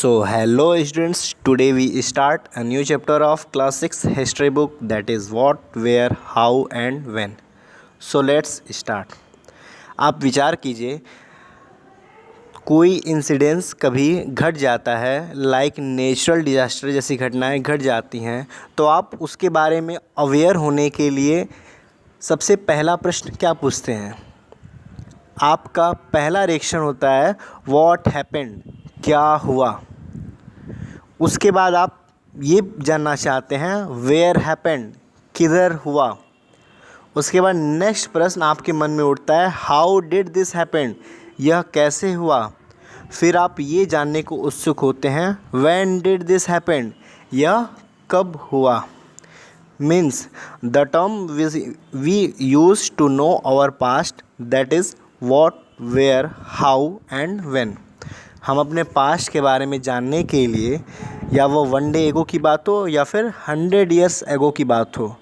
So hello students, today we start a new chapter of class 6 history book, that is what, where, how and when. So let's start. आप विचार कीजिए, कोई incidence कभी घट जाता है, लाइक नेचुरल डिज़ास्टर जैसी घटनाएं घट जाती हैं, तो आप उसके बारे में अवेयर होने के लिए सबसे पहला प्रश्न क्या पूछते हैं? आपका पहला रिएक्शन होता है व्हाट हैपेंड, क्या हुआ। उसके बाद आप ये जानना चाहते हैं वेयर हैपेंड, किधर हुआ। उसके बाद नेक्स्ट प्रश्न आपके मन में उठता है हाउ डिड दिस हैपेंड, यह कैसे हुआ। फिर आप ये जानने को उत्सुक होते हैं व्हेन डिड दिस हैपेंड, यह कब हुआ। Means the term we use to know our past, that is what, where, how and when. हम अपने पास्ट के बारे में जानने के लिए, या वो 1 डे एगो की बात हो या फिर 100 ईयर्स एगो की बात हो,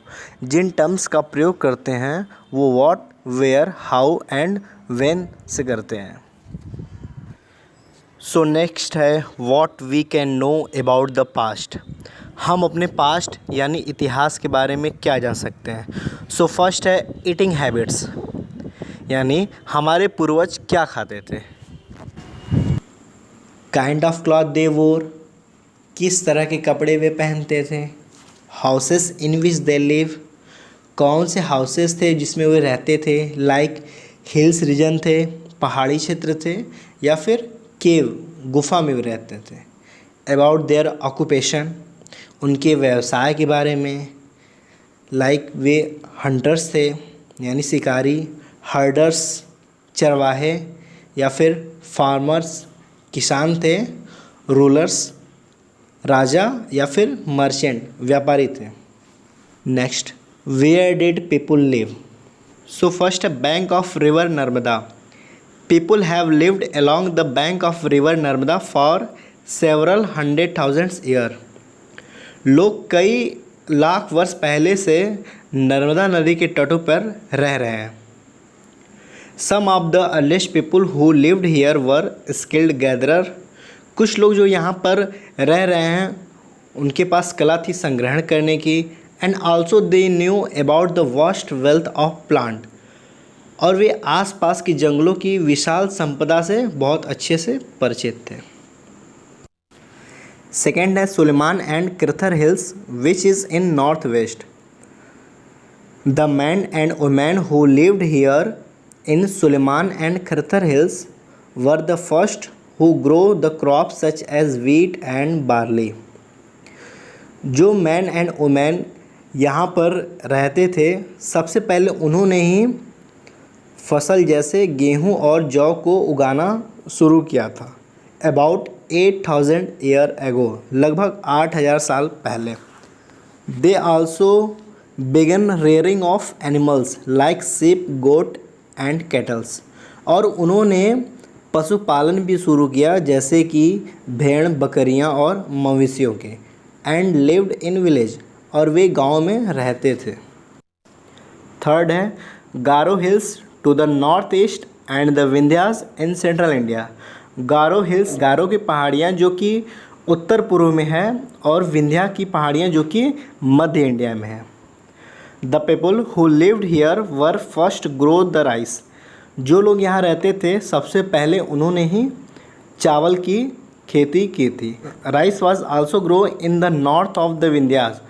जिन टर्म्स का प्रयोग करते हैं वो what, where, how and when से करते हैं। सो नेक्स्ट है what we can know about the past. हम अपने पास्ट यानी इतिहास के बारे में क्या जान सकते हैं। सो फर्स्ट है ईटिंग हैबिट्स, यानी हमारे पूर्वज क्या खाते थे। काइंड ऑफ क्लॉथ दे वोर, किस तरह के कपड़े वे पहनते थे। Houses in which they live, कौन से हाउसेस थे जिसमें वे रहते थे। लाइक हिल्स रीजन थे, पहाड़ी क्षेत्र थे, या फिर केव, गुफा में वे रहते थे। अबाउट देयर ऑक्यूपेशन, उनके व्यवसाय के बारे में। लाइक वे हंटर्स थे यानी शिकारी, हर्डर्स चरवाहे, या फिर फार्मर्स किसान थे, रूलर्स राजा, या फिर मर्चेंट व्यापारी थे। Next where did people live. So first bank of river Narmada. People have lived along the bank of river Narmada for several 100,000 year. लोग कई लाख वर्ष पहले से नर्मदा नदी के तटों पर रह रहे हैं। Some of the earliest people who lived here were skilled gatherer. कुछ लोग जो यहाँ पर रह रहे हैं उनके पास कला थी संग्रहण करने की। And also they knew about the vast wealth of plant, और वे आसपास की जंगलों की विशाल संपदा से बहुत अच्छे से परिचित थे। सेकेंड है Suleiman and Kirthar hills which is in north west. The man and women who lived here in Suleiman and Khathar Hills were the first who grow the crops such as wheat and barley. जो man and women यहाँ पर रहते थे, सबसे पहले उन्होंने ही फसल जैसे गेहूँ और जौ को उगाना शुरू किया था। अबाउट 8,000 ईयर एगो, लगभग 8,000 साल पहले। They also began rearing of animals like sheep, goat and cattles, और उन्होंने पशुपालन भी शुरू किया जैसे कि भेड़, बकरियां और मवेशियों के। एंड लिव्ड इन विलेज, और वे गांव में रहते थे। थर्ड है Garo hills to the north east and the Vindhyas in central India. Garo hills, Garo की पहाड़ियाँ जो कि उत्तर पूर्व में है, और विंध्या की पहाड़ियाँ जो कि मध्य इंडिया में है। The people who lived here were first grow the rice. जो लोग यहाँ रहते थे सबसे पहले उन्होंने ही चावल की खेती की थी। Rice was also grow in the north of the Vindhyas.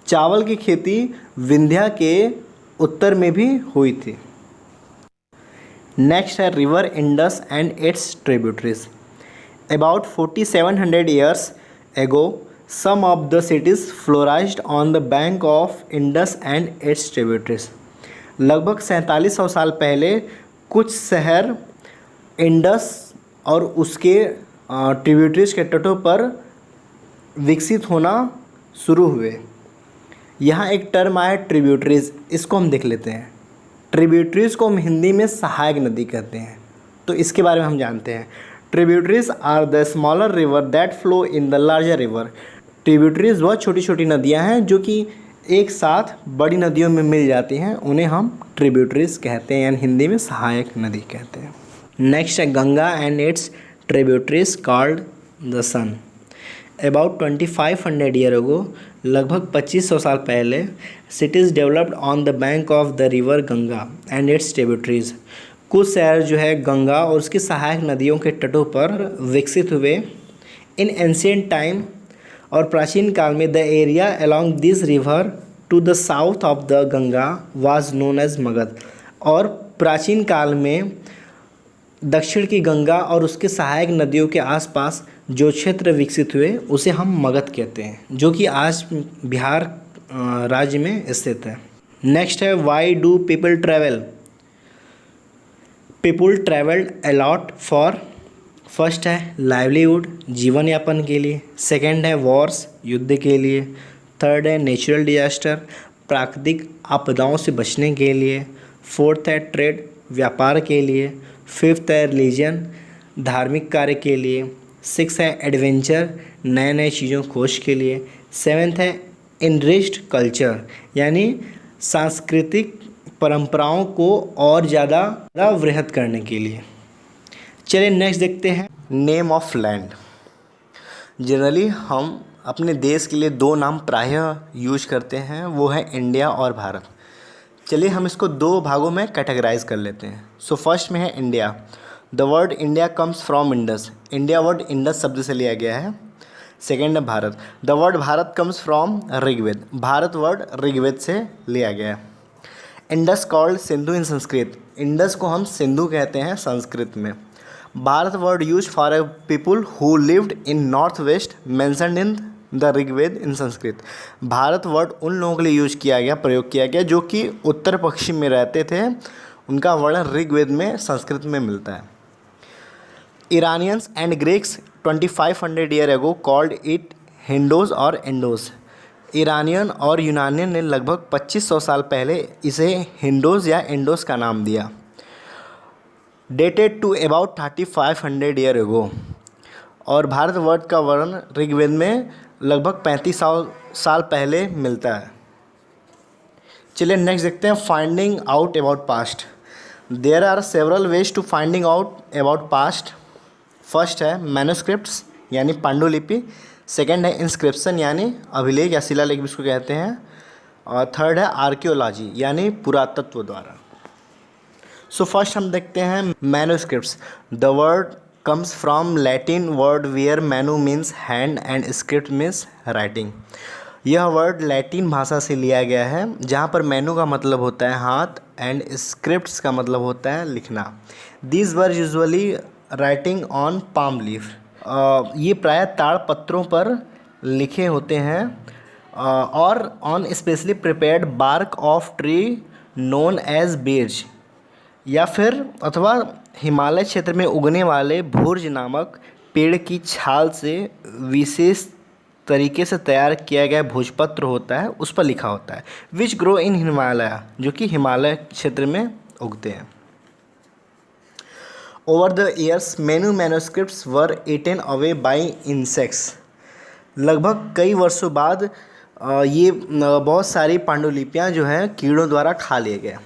चावल की खेती विंध्या के उत्तर में भी हुई थी। नेक्स्ट है river Indus and its tributaries. About 4700 years ago some of the cities flourished on the bank of Indus and its tributaries. लगभग 4700 साल पहले कुछ शहर इंडस और उसके ट्रिब्यूटरीज के तटों पर विकसित होना शुरू हुए। यहाँ एक टर्म आया ट्रिब्यूटरीज, इसको हम देख लेते हैं। ट्रिब्यूटरीज को हम हिंदी में सहायक नदी कहते हैं, तो इसके बारे में हम जानते हैं। Tributaries are the smaller river that flow in the larger river. Tributaries वह छोटी छोटी नदियां हैं जो कि एक साथ बड़ी नदियों में मिल जाती हैं, उन्हें हम ट्रिब्यूटरीज कहते हैं, यानी हिंदी में सहायक नदी कहते हैं। नेक्स्ट है Ganga and its tributaries called the Son. About 2500 year ago, लगभग 2500 साल पहले, cities developed on the bank of the river Ganga and its tributaries. कुछ शहर जो है गंगा और उसकी सहायक नदियों के तटों पर विकसित हुए। इन एंशियंट टाइम, और प्राचीन काल में, the area along this river to the south of the Ganga was known as Magadh. और प्राचीन काल में दक्षिण की गंगा और उसके सहायक नदियों के आसपास जो क्षेत्र विकसित हुए उसे हम मगध कहते हैं, जो कि आज बिहार राज्य में स्थित है। नेक्स्ट है, why do people travel? People travelled a lot for, first है लाइवलीहुड, जीवन यापन के लिए। सेकंड है वॉर्स, युद्ध के लिए। थर्ड है नेचुरल डिजास्टर, प्राकृतिक आपदाओं से बचने के लिए। फोर्थ है ट्रेड, व्यापार के लिए। फिफ्थ है रिलीजन, धार्मिक कार्य के लिए। सिक्स है एडवेंचर, नए नए चीज़ों खोज के लिए। सेवेंथ है इनरिच्ड कल्चर, यानी सांस्कृतिक परंपराओं को और ज़्यादा वृहद करने के लिए। चलिए नेक्स्ट देखते हैं, नेम ऑफ लैंड। जनरली हम अपने देश के लिए दो नाम प्रायः यूज करते हैं, वो है इंडिया और भारत। चलिए हम इसको दो भागों में कैटेगराइज कर लेते हैं। सो फर्स्ट में है India. The word India comes from Indus, India word Indus शब्द से लिया गया है। सेकेंड है Bharat. The word Bharat comes from Rigveda, Bharat word Rigveda से लिया गया है। Indus called Sindhu in Sanskrit, Indus को हम सिंधु कहते हैं संस्कृत में। Bharat word use for a people who lived in north west mentioned in the Rigveda in Sanskrit, Bharat word उन लोगों के लिए यूज किया गया, प्रयोग किया गया जो कि उत्तर पश्चिम में रहते थे, उनका वर्णन ऋग्वेद में संस्कृत में मिलता है। Iranians and Greeks 2500 year ago called it Hindos और एंडोज, ईरानियन और यूनानियन ने लगभग 2500 साल पहले इसे हिंडोज या एंडोज का नाम दिया। Dated to about 3500 year ago, और भारत वर्ड का वर्णन ऋग्वेद में लगभग 3500 साल पहले मिलता है। चलिए नेक्स्ट देखते हैं, finding out about past. There are several ways to finding out about past. First है मैन्युस्क्रिप्ट्स यानी पांडुलिपि। सेकंड है इंस्क्रिप्शन यानी अभिलेख या शिलालेख भी इसको कहते हैं। और थर्ड है आर्कियोलॉजी यानी पुरातत्व द्वारा। सो फर्स्ट हम देखते हैं manuscripts. The word comes from Latin word where manu means hand and script means writing। यह वर्ड लैटिन भाषा से लिया गया है, जहाँ पर मैनू का मतलब होता है हाथ एंड स्क्रिप्ट्स का मतलब होता है लिखना। These were usually writing on palm leaf। ये प्रायः ताड़ पत्रों पर लिखे होते हैं और on specially prepared bark of tree known as birch, या फिर अथवा हिमालय क्षेत्र में उगने वाले भुर्ज नामक पेड़ की छाल से विशेष तरीके से तैयार किया गया भोजपत्र होता है, उस पर लिखा होता है। विच ग्रो इन हिमालय, जो कि हिमालय क्षेत्र में उगते हैं। Over the years many manuscripts were eaten away by insects. लगभग कई वर्षों बाद ये बहुत सारी पांडुलिपियाँ जो हैं कीड़ों द्वारा खा लिए गए।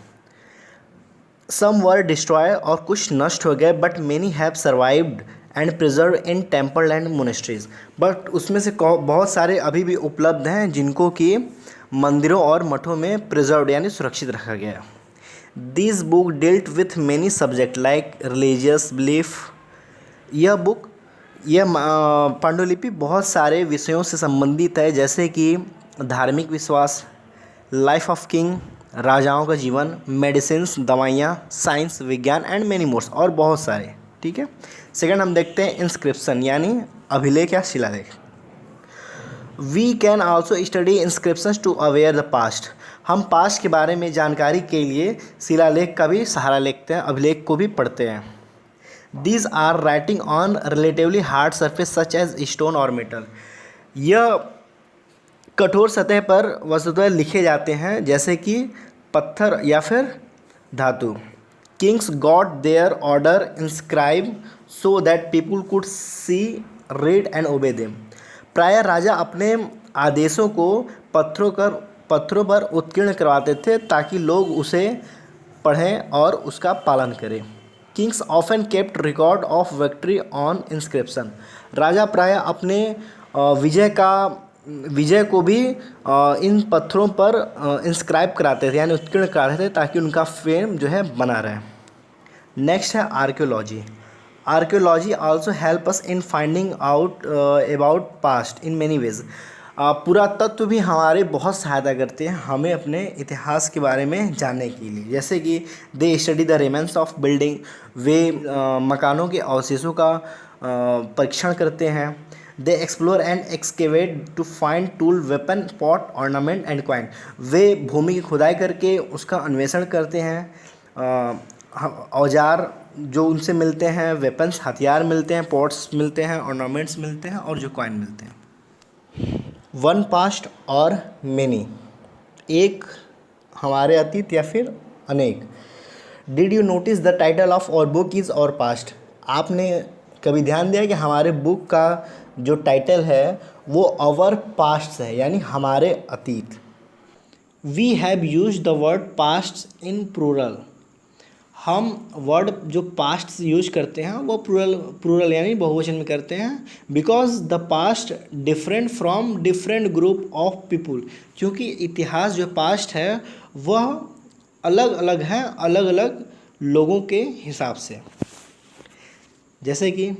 सम वर डिस्ट्रॉय, और कुछ नष्ट हो गए, but many have survived and preserve in temple and monasteries. But उसमें से बहुत सारे अभी भी उपलब्ध हैं जिनको कि मंदिरों और मठों में प्रिजर्व यानी सुरक्षित रखा गया। This book dealt with many subject like religious belief. यह पांडुलिपि बहुत सारे विषयों से संबंधित है, जैसे कि धार्मिक विश्वास, लाइफ ऑफ किंग, राजाओं का जीवन, मेडिसिन्स दवाइयाँ, साइंस विज्ञान एंड मेनी मोर्स, और बहुत सारे। ठीक है। सेकंड हम देखते हैं इंस्क्रिप्शन यानी अभिलेख या शिलालेख। We can also study inscriptions to aware the past. हम पास्ट के बारे में जानकारी के लिए शिलालेख का भी सहारा लेते हैं, अभिलेख को भी पढ़ते हैं। These are writing on relatively hard surface such as stone और मेटल। यह कठोर सतह पर वस्तुतः लिखे जाते हैं, जैसे कि पत्थर या फिर धातु। Kings got their order inscribe so that people could see, read and obey them. प्रायः राजा अपने आदेशों को पत्थरों पर उत्कीर्ण करवाते थे ताकि लोग उसे पढ़ें और उसका पालन करें। Kings often kept record of victory on inscription. राजा प्रायः अपने विजय को भी इन पत्थरों पर इंस्क्राइब कराते थे, यानी उत्कीर्ण कराते थे, ताकि उनका फेम जो है बना रहे। नेक्स्ट है archaeology. Archaeology also help us in finding out about past in many ways. पुरातत्व भी हमारे बहुत सहायता करते हैं हमें अपने इतिहास के बारे में जानने के लिए। जैसे कि they study the remains of building, वे मकानों के अवशेषों का परीक्षण करते हैं। They explore and excavate to find tool, weapon, pot, ornament and coin. वे भूमि की खुदाई करके उसका अन्वेषण करते हैं। औजार जो उनसे मिलते हैं, वेपन्स हथियार मिलते हैं, पॉट्स मिलते हैं, ऑर्नामेंट्स मिलते हैं और जो कॉइन मिलते हैं। वन पास्ट और मेनी, एक हमारे अतीत या फिर अनेक। Did you notice the title of our book is our past. आपने कभी ध्यान दिया कि हमारे बुक का जो टाइटल है वो आवर पास्ट है, यानी हमारे अतीत। We have use the word past in plural. हम वर्ड जो पास्ट यूज करते हैं वो प्लूरल यानी बहुवचन में करते हैं। Because the past different from different group of people, क्योंकि इतिहास जो पास्ट है वह अलग अलग है अलग अलग लोगों के हिसाब से। जैसे कि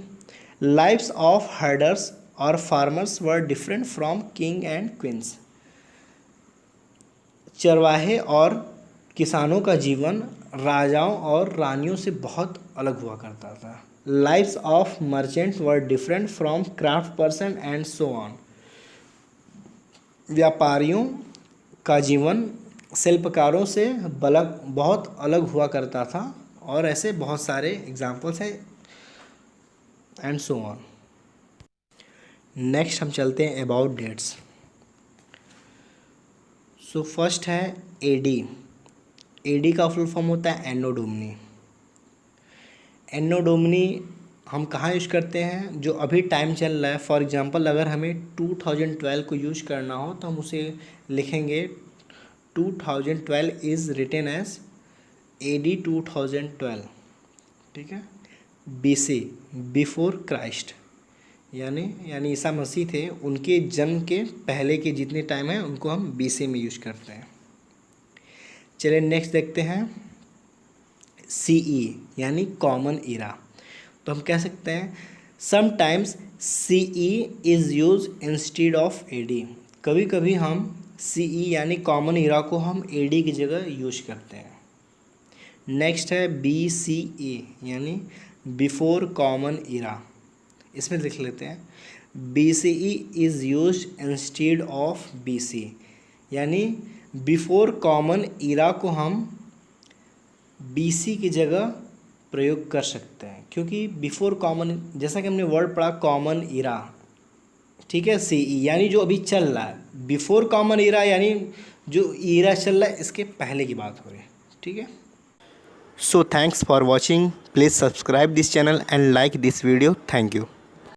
लाइव्स ऑफ हर्डर्स और farmers were different from king and queen's. चरवाहे और किसानों का जीवन राजाओं और रानियों से बहुत अलग हुआ करता था। Lives of merchants were different from craft person and so on. व्यापारियों का जीवन शिल्पकारों से बहुत अलग हुआ करता था, और ऐसे बहुत सारे एग्जाम्पल्स हैं एंड सो ऑन। नेक्स्ट हम चलते हैं अबाउट डेट्स। सो फर्स्ट है एडी। एडी का फुल फॉर्म होता है एनो डोमिनी। एनो डोमिनी हम कहाँ यूज करते हैं, जो अभी टाइम चल रहा है। फॉर एग्जांपल अगर हमें 2012 को यूज करना हो तो हम उसे लिखेंगे 2012 इज़ रिटन एज एडी 2012, ठीक है। बीसी बिफोर क्राइस्ट, यानी ईसा मसीह थे, उनके जन्म के पहले के जितने टाइम है उनको हम बीसी में यूज करते हैं। चलिए नेक्स्ट देखते हैं सीई यानी कॉमन इरा। तो हम कह सकते हैं sometimes CE is use instead of AD. कभी कभी हम सीई यानी कॉमन इरा को हम एडी की जगह यूज करते हैं। नेक्स्ट है बीसीई यानी बिफोर कॉमन इरा। इसमें लिख लेते हैं BCE is use instead of BC, यानी बिफोर कॉमन इरा को हम बीसी की जगह प्रयोग कर सकते हैं, क्योंकि बिफोर कॉमन, जैसा कि हमने वर्ड पढ़ा कॉमन इरा, ठीक है, सीई यानी जो अभी चल रहा है। बिफोर कॉमन इरा यानी जो इरा चल रहा है इसके पहले की बात हो रही है, ठीक है। So thanks for watching. Please subscribe this channel and like this video. Thank you.